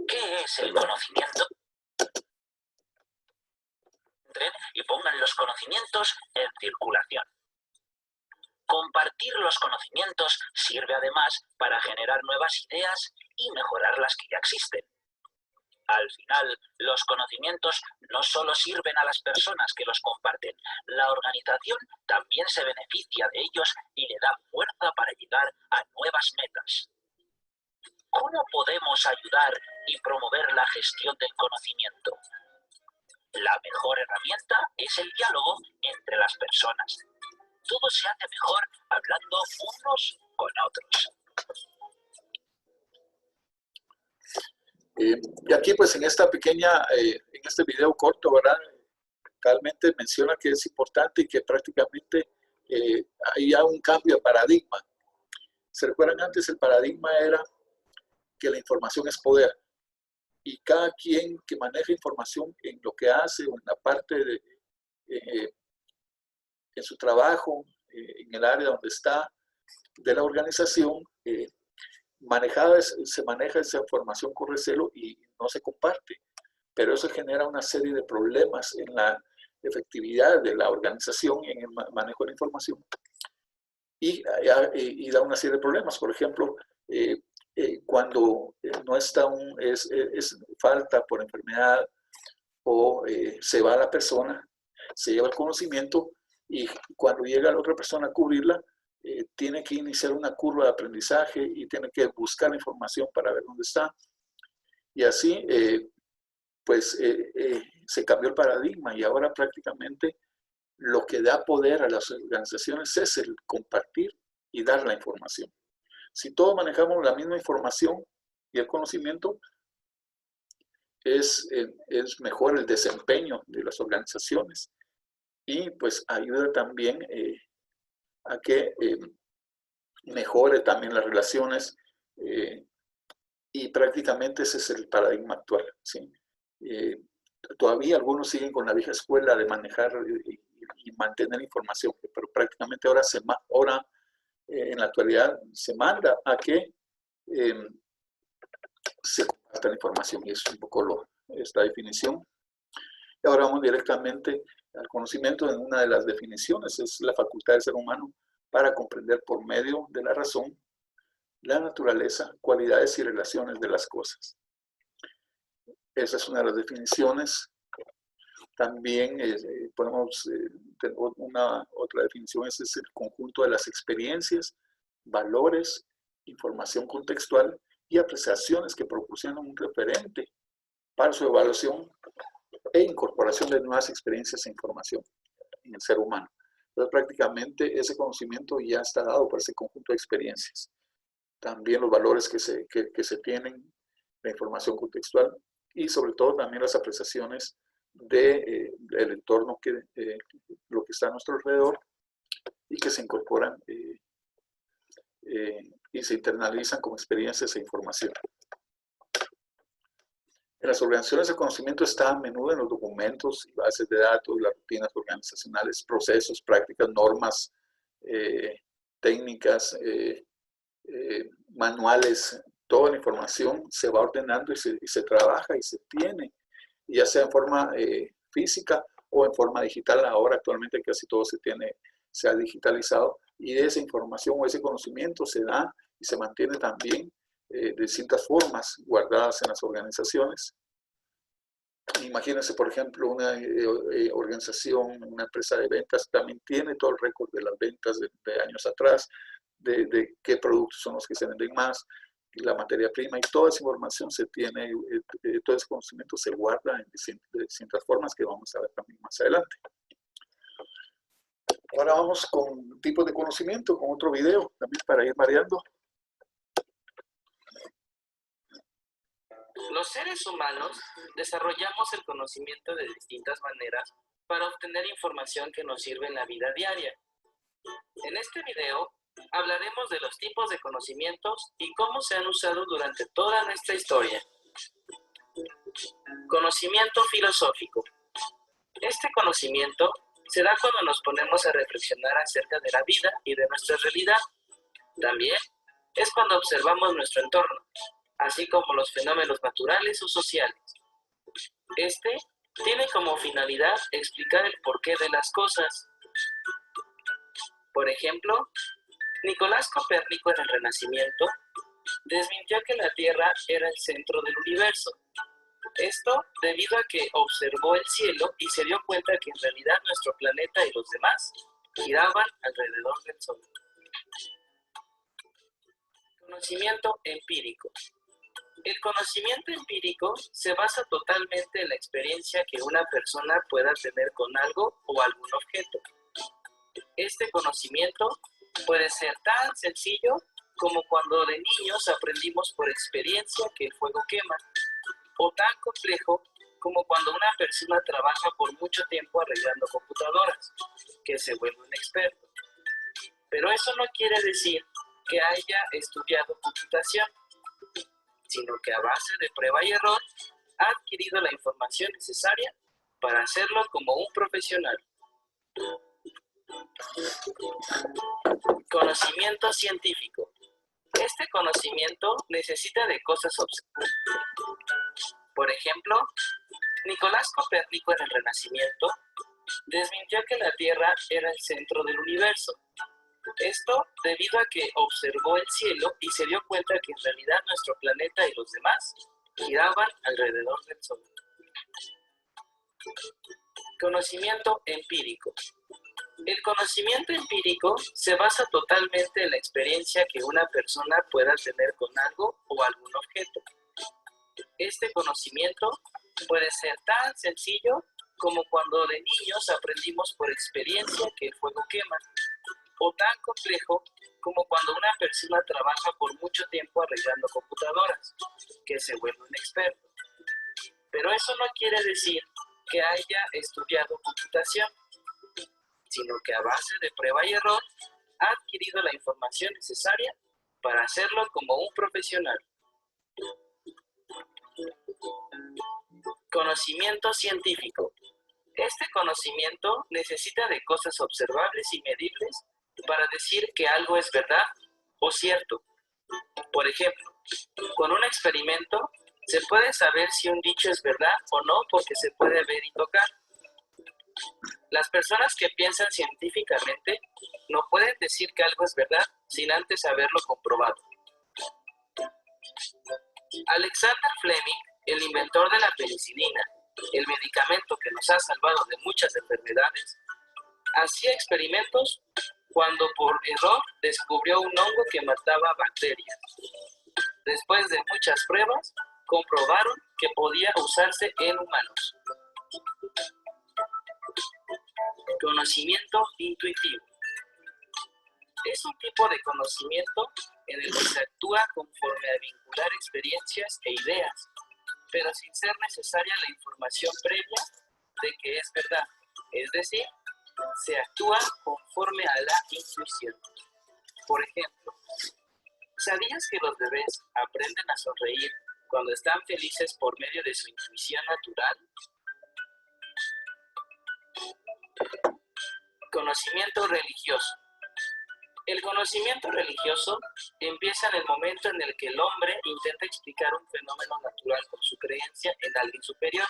¿Qué es el conocimiento? Entren y pongan los conocimientos en circulación. Compartir los conocimientos sirve además para generar nuevas ideas y mejorar las que ya existen. Al final, los conocimientos no solo sirven a las personas que los comparten, la organización también se beneficia de ellos y le da fuerza para llegar a nuevas metas. ¿Cómo podemos ayudar y promover la gestión del conocimiento? La mejor herramienta es el diálogo entre las personas. Todo se hace mejor hablando unos con otros. Y aquí pues en esta pequeña, en este video corto, ¿verdad? Realmente menciona que es importante y que prácticamente hay ya un cambio de paradigma. ¿Se recuerdan antes? El paradigma era que la información es poder y cada quien que maneja información en lo que hace o en la parte de en su trabajo, en el área donde está de la organización, se maneja esa información con recelo y no se comparte. Pero eso genera una serie de problemas en la efectividad de la organización en el manejo de la información y da una serie de problemas. Por ejemplo, cuando no está es falta por enfermedad o se va la persona, se lleva el conocimiento y cuando llega la otra persona a cubrirla, tiene que iniciar una curva de aprendizaje y tiene que buscar la información para ver dónde está. Y así, se cambió el paradigma y ahora prácticamente lo que da poder a las organizaciones es el compartir y dar la información. Si todos manejamos la misma información y el conocimiento, es mejor el desempeño de las organizaciones y pues ayuda también a que mejore también las relaciones y prácticamente ese es el paradigma actual, ¿sí? Todavía algunos siguen con la vieja escuela de manejar y mantener información, pero prácticamente ahora en la actualidad se manda a que se comparta la información y es un poco esta definición. Y ahora vamos directamente al conocimiento. En una de las definiciones es la facultad del ser humano para comprender por medio de la razón la naturaleza, cualidades y relaciones de las cosas. Esa es una de las definiciones. También podemos tener otra definición, es el conjunto de las experiencias, valores, información contextual y apreciaciones que proporcionan un referente para su evaluación e incorporación de nuevas experiencias e información en el ser humano. Entonces, prácticamente ese conocimiento ya está dado por ese conjunto de experiencias. También los valores que se tienen, la información contextual y sobre todo también las apreciaciones del entorno, lo que está a nuestro alrededor y que se incorporan y se internalizan como experiencias e información. En las organizaciones de conocimiento está a menudo en los documentos y bases de datos, las rutinas organizacionales, procesos, prácticas, normas, técnicas, manuales, toda la información se va ordenando y se trabaja y se tiene, ya sea en forma física o en forma digital. Ahora actualmente casi todo se ha digitalizado y esa información o ese conocimiento se da y se mantiene también de distintas formas guardadas en las organizaciones. Imagínense, por ejemplo, una organización, una empresa de ventas, también tiene todo el récord de las ventas de años atrás, de qué productos son los que se venden más, la materia prima, y toda esa información se tiene, todo ese conocimiento se guarda en distintas formas que vamos a ver también más adelante. Ahora vamos con tipos de conocimiento, con otro video, también para ir variando. Los seres humanos desarrollamos el conocimiento de distintas maneras para obtener información que nos sirve en la vida diaria. En este video hablaremos de los tipos de conocimientos y cómo se han usado durante toda nuestra historia. Conocimiento filosófico. Este conocimiento se da cuando nos ponemos a reflexionar acerca de la vida y de nuestra realidad. También es cuando observamos nuestro entorno. así como los fenómenos naturales o sociales. Este tiene como finalidad explicar el porqué de las cosas. Por ejemplo, Nicolás Copérnico en el Renacimiento desmintió que la Tierra era el centro del universo. Esto debido a que observó el cielo y se dio cuenta que en realidad nuestro planeta y los demás giraban alrededor del Sol. Conocimiento empírico. El conocimiento empírico se basa totalmente en la experiencia que una persona pueda tener con algo o algún objeto. Este conocimiento puede ser tan sencillo como cuando de niños aprendimos por experiencia que el fuego quema, o tan complejo como cuando una persona trabaja por mucho tiempo arreglando computadoras, que se vuelve un experto. Pero eso no quiere decir que haya estudiado computación, sino que a base de prueba y error ha adquirido la información necesaria para hacerlo como un profesional. Conocimiento científico. Este conocimiento necesita de cosas observables. Por ejemplo, Nicolás Copérnico en el Renacimiento desmintió que la Tierra era el centro del universo. Esto debido a que observó el cielo y se dio cuenta que en realidad nuestro planeta y los demás giraban alrededor del Sol. Conocimiento empírico. El conocimiento empírico se basa totalmente en la experiencia que una persona pueda tener con algo o algún objeto. Este conocimiento puede ser tan sencillo como cuando de niños aprendimos por experiencia que el fuego quema, o tan complejo como cuando una persona trabaja por mucho tiempo arreglando computadoras, que se vuelve un experto. Pero eso no quiere decir que haya estudiado computación, sino que a base de prueba y error ha adquirido la información necesaria para hacerlo como un profesional. Conocimiento científico. Este conocimiento necesita de cosas observables y medibles para decir que algo es verdad o cierto. Por ejemplo, con un experimento se puede saber si un dicho es verdad o no porque se puede ver y tocar. Las personas que piensan científicamente no pueden decir que algo es verdad sin antes haberlo comprobado. Alexander Fleming, el inventor de la penicilina, el medicamento que nos ha salvado de muchas enfermedades, hacía experimentos cuando por error descubrió un hongo que mataba bacterias. Después de muchas pruebas, comprobaron que podía usarse en humanos. Conocimiento intuitivo. Es un tipo de conocimiento en el que se actúa conforme a vincular experiencias e ideas, pero sin ser necesaria la información previa de que es verdad, es decir, se actúa conforme a la intuición. Por ejemplo, ¿sabías que los bebés aprenden a sonreír cuando están felices por medio de su intuición natural? Conocimiento religioso. El conocimiento religioso empieza en el momento en el que el hombre intenta explicar un fenómeno natural con su creencia en alguien superior.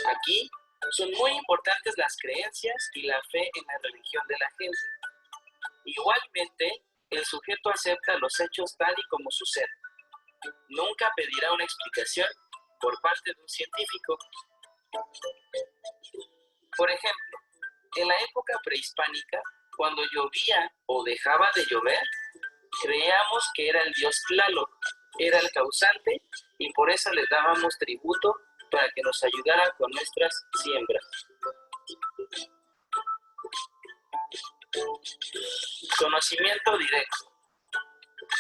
Aquí son muy importantes las creencias y la fe en la religión de la gente. Igualmente, el sujeto acepta los hechos tal y como suceden. Nunca pedirá una explicación por parte de un científico. Por ejemplo, en la época prehispánica, cuando llovía o dejaba de llover, creíamos que era el dios Tlaloc, era el causante y por eso le dábamos tributo para que nos ayudara con nuestras siembras. Conocimiento directo.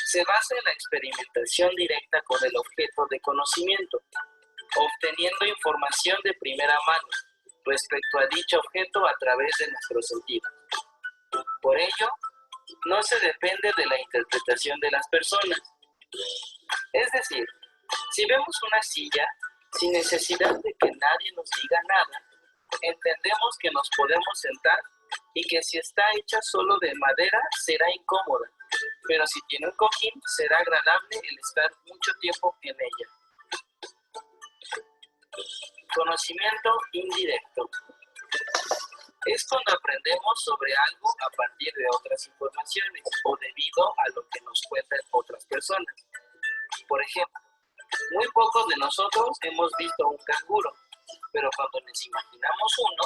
Se basa en la experimentación directa con el objeto de conocimiento, obteniendo información de primera mano respecto a dicho objeto a través de nuestros sentidos. Por ello, no se depende de la interpretación de las personas. Es decir, si vemos una silla, sin necesidad de que nadie nos diga nada, entendemos que nos podemos sentar y que si está hecha solo de madera será incómoda. pero si tiene un cojín, será agradable el estar mucho tiempo en ella. Conocimiento indirecto. Es cuando aprendemos sobre algo a partir de otras informaciones o debido a lo que nos cuentan otras personas. Por ejemplo, muy pocos de nosotros hemos visto un canguro, pero cuando nos imaginamos uno,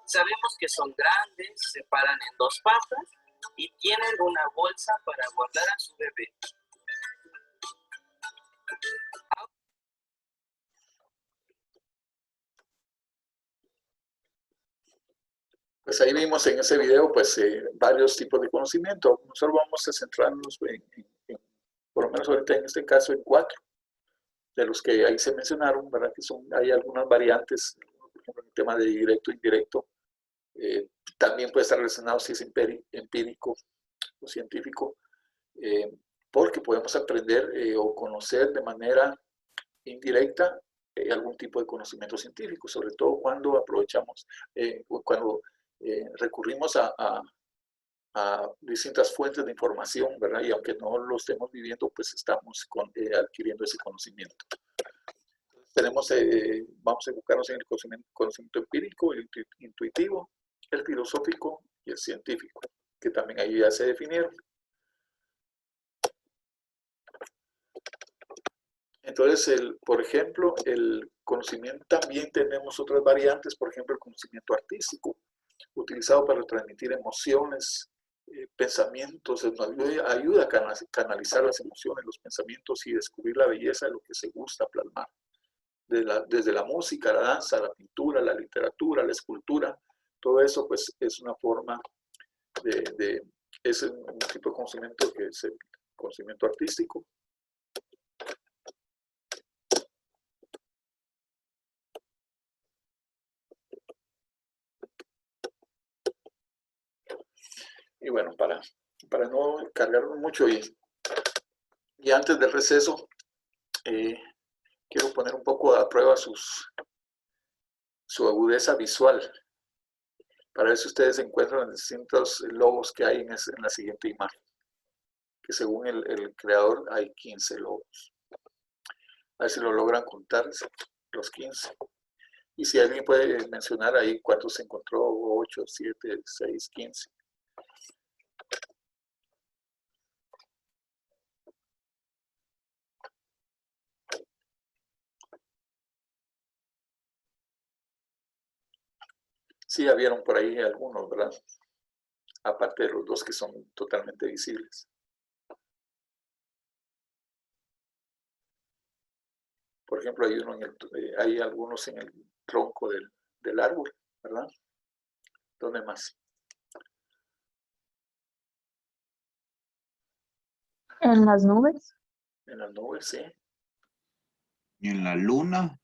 sabemos que son grandes, se paran en dos patas y tienen una bolsa para guardar a su bebé. Pues ahí vimos en ese video pues varios tipos de conocimiento. Nosotros vamos a centrarnos por lo menos ahorita en este caso en 4 de los que ahí se mencionaron, ¿verdad? Que hay algunas variantes, por ejemplo en el tema de directo e indirecto. También puede estar relacionado si es empírico o científico, porque podemos aprender o conocer de manera indirecta algún tipo de conocimiento científico, sobre todo cuando aprovechamos, cuando recurrimos a distintas fuentes de información, ¿verdad? Y aunque no lo estemos viviendo, pues estamos adquiriendo ese conocimiento. Vamos a enfocarnos en el conocimiento empírico, el intuitivo, el filosófico y el científico, que también ahí ya se definieron. Entonces, por ejemplo, el conocimiento, también tenemos otras variantes, por ejemplo, el conocimiento artístico, utilizado para transmitir emociones, pensamientos, nos ayuda a canalizar las emociones, los pensamientos y descubrir la belleza de lo que se gusta plasmar. Desde la música, la danza, la pintura, la literatura, la escultura, todo eso pues es una forma es un tipo de conocimiento que es el conocimiento artístico. Y bueno, para no cargarnos mucho y antes del receso, quiero poner un poco a prueba su agudeza visual. Para ver si ustedes encuentran los distintos logos que hay en la siguiente imagen. Que según el creador hay 15 logos. A ver si lo logran contar, los 15. Y si alguien puede mencionar ahí cuántos se encontró, 8, 7, 6, 15. Sí, ya vieron por ahí algunos, ¿verdad? Aparte de los 2 que son totalmente visibles. Por ejemplo, hay algunos en el tronco del árbol, ¿verdad? ¿Dónde más? En las nubes. En las nubes, sí. ¿Y en la luna?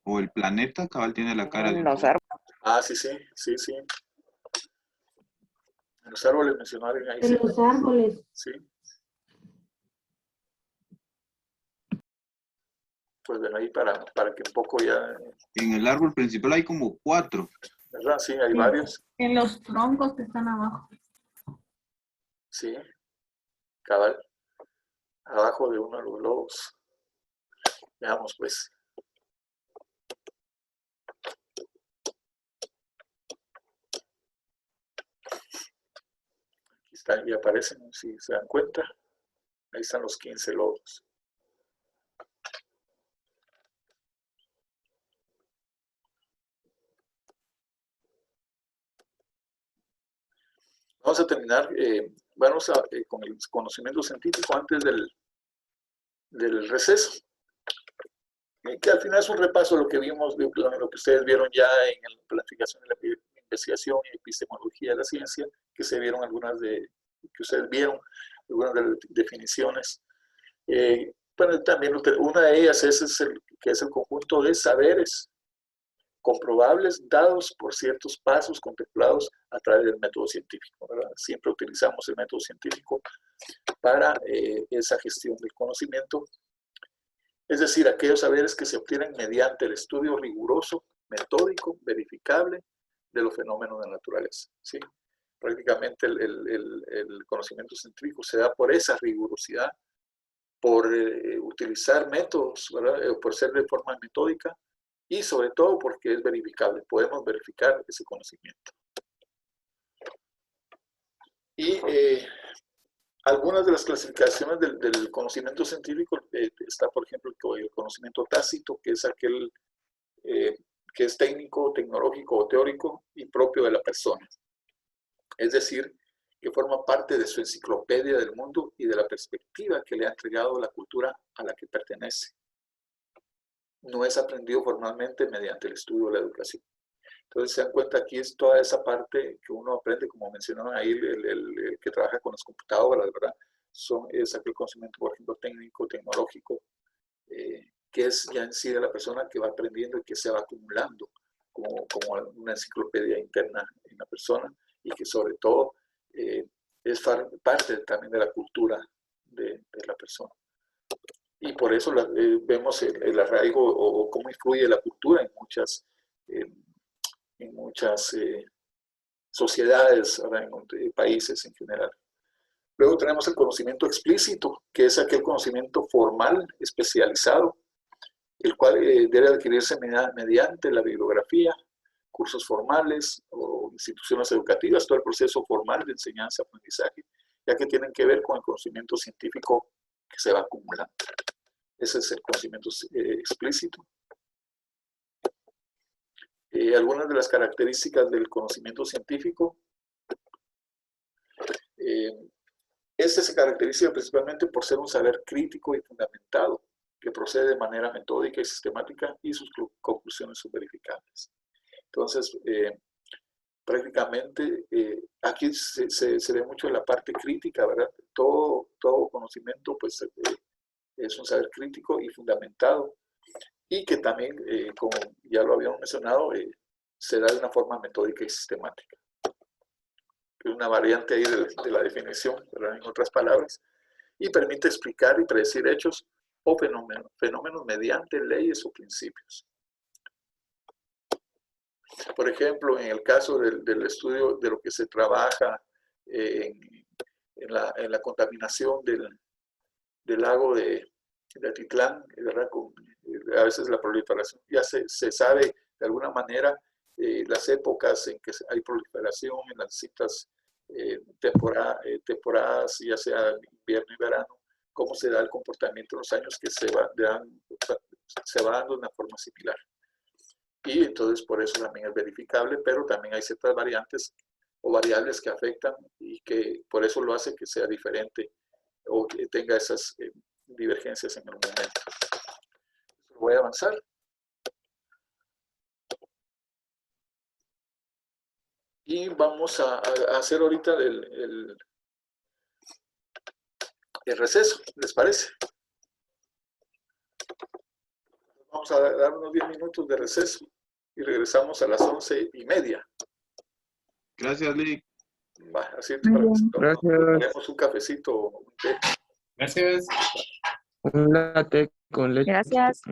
¿O el planeta? Cabal tiene la cara de En los un... árboles. Ah, sí. En los árboles mencionaron ahí. En los árboles. Sí. Pues bueno, ahí para que un poco ya... En el árbol principal hay como 4. ¿Verdad? Sí, hay varios. En los troncos que están abajo. Sí, cabal. Abajo de uno de los lobos. Veamos pues. Aquí están y aparecen, si se dan cuenta. Ahí están los 15 lobos. Vamos a terminar, con el conocimiento científico antes del receso. Que al final es un repaso de lo que vimos, de lo que ustedes vieron ya en la planificación de la investigación y epistemología de la ciencia, que se vieron que ustedes vieron, algunas de las definiciones. Bueno, también una de ellas que es el conjunto de saberes comprobables dados por ciertos pasos contemplados a través del método científico, ¿verdad? Siempre utilizamos el método científico para esa gestión del conocimiento, es decir, aquellos saberes que se obtienen mediante el estudio riguroso, metódico, verificable de los fenómenos de la naturaleza, ¿sí? prácticamente el conocimiento científico se da por esa rigurosidad, por utilizar métodos, ¿verdad? Por ser de forma metódica y sobre todo porque es verificable, podemos verificar ese conocimiento. Y algunas de las clasificaciones del conocimiento científico está, por ejemplo, el conocimiento tácito, que es aquel que es técnico, tecnológico o teórico y propio de la persona. Es decir, que forma parte de su enciclopedia del mundo y de la perspectiva que le ha entregado la cultura a la que pertenece. No es aprendido formalmente mediante el estudio o la educación. Entonces, se dan cuenta, aquí es toda esa parte que uno aprende, como mencionaban ahí, el que trabaja con las computadoras, ¿verdad? Es aquel conocimiento, por ejemplo, técnico, tecnológico, que es ya en sí de la persona que va aprendiendo y que se va acumulando como una enciclopedia interna en la persona y que sobre todo es parte también de la cultura de la persona. Y por eso vemos el arraigo o cómo influye la cultura en muchas sociedades, ¿verdad? En países en general. Luego tenemos el conocimiento explícito, que es aquel conocimiento formal, especializado, el cual debe adquirirse mediante la bibliografía, cursos formales o instituciones educativas, todo el proceso formal de enseñanza-aprendizaje, ya que tienen que ver con el conocimiento científico que se va acumulando. Ese es el conocimiento explícito. Algunas de las características del conocimiento científico. Este se caracteriza principalmente por ser un saber crítico y fundamentado, que procede de manera metódica y sistemática y sus conclusiones son verificables. Entonces, prácticamente aquí se ve mucho en la parte crítica, ¿verdad? Todo conocimiento pues, es un saber crítico y fundamentado y que también, como ya lo habíamos mencionado, se da de una forma metódica y sistemática. Es una variante ahí de la definición, ¿verdad? En otras palabras, y permite explicar y predecir hechos o fenómenos mediante leyes o principios. Por ejemplo, en el caso del estudio de lo que se trabaja en la contaminación del lago de Atitlán, ¿verdad? A veces la proliferación, ya se sabe de alguna manera las épocas en que hay proliferación en las distintas temporadas, ya sea invierno y verano, cómo se da el comportamiento en los años que se va dando de una forma similar. Y entonces por eso también es verificable, pero también hay ciertas variantes o variables que afectan y que por eso lo hace que sea diferente o que tenga esas divergencias en el momento. Voy a avanzar. Y vamos a hacer ahorita el receso, ¿les parece? Vamos a dar unos 10 minutos de receso y regresamos a las 11:30. Gracias, Lick. Así para que Gracias. un cafecito, un té. Gracias. Un latte con leche. Gracias.